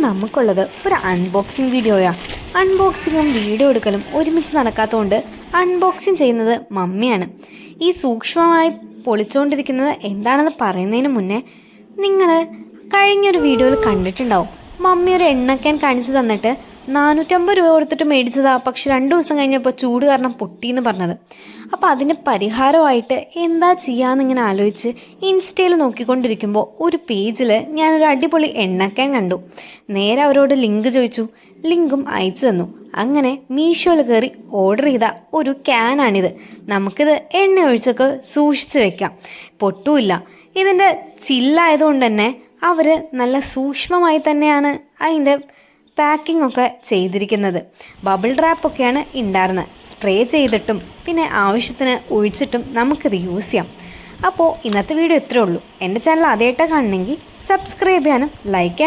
നമുക്കുള്ളത് ഒരു അൺബോക്സിങ് വീഡിയോയാണ്. അൺബോക്സിങ്ങും വീഡിയോ എടുക്കലും ഒരുമിച്ച് നടക്കാത്തതുകൊണ്ട് അൺബോക്സിങ് ചെയ്യുന്നത് മമ്മിയാണ്. ഈ സൂക്ഷ്മമായി പൊളിച്ചുകൊണ്ടിരിക്കുന്നത് എന്താണെന്ന് പറയുന്നതിന് മുന്നേ നിങ്ങൾ കഴിഞ്ഞൊരു വീഡിയോയിൽ കണ്ടിട്ടുണ്ടാവും. മമ്മി ഒരു എണ്ണക്കാൻ കാണിച്ചു തന്നിട്ട് 450 രൂപ കൊടുത്തിട്ട് മേടിച്ചതാ, പക്ഷെ 2 ദിവസം കഴിഞ്ഞപ്പോൾ ചൂട് കാരണം പൊട്ടിയെന്ന് പറഞ്ഞത്. അപ്പോൾ അതിന് പരിഹാരമായിട്ട് എന്താ ചെയ്യാമെന്നിങ്ങനെ ആലോചിച്ച് ഇൻസ്റ്റയിൽ നോക്കിക്കൊണ്ടിരിക്കുമ്പോൾ ഒരു പേജിൽ ഞാനൊരു അടിപൊളി എണ്ണക്കാൻ കണ്ടു. നേരെ അവരോട് ലിങ്ക് ചോദിച്ചു, ലിങ്കും അയച്ചു തന്നു. അങ്ങനെ മീഷോയിൽ കയറി ഓർഡർ ചെയ്ത ഒരു ക്യാനാണിത്. നമുക്കിത് എണ്ണ ഒഴിച്ചൊക്കെ സൂക്ഷിച്ച് വെക്കാം, പൊട്ടുമില്ല. ഇതിൻ്റെ ചില്ലായതുകൊണ്ട് തന്നെ അവർ നല്ല സൂക്ഷ്മമായി തന്നെയാണ് അതിൻ്റെ പാക്കിംഗ് ഒക്കെ ചെയ്തിരിക്കുന്നത്. ബബിൾ റാപ്പൊക്കെയാണ് ഉണ്ടായിരുന്നത്. സ്പ്രേ ചെയ്തിട്ടും പിന്നെ ആവശ്യത്തിന് ഒഴിച്ചിട്ടും നമുക്കിത് യൂസ് ചെയ്യാം. അപ്പോൾ ഇന്നത്തെ വീഡിയോ ഇത്രയേ ഉള്ളൂ. എൻ്റെ ചാനൽ ആദ്യമായിട്ടാണ് കാണണമെങ്കിൽ സബ്സ്ക്രൈബ് ചെയ്യാനും ലൈക്ക് ചെയ്യാനും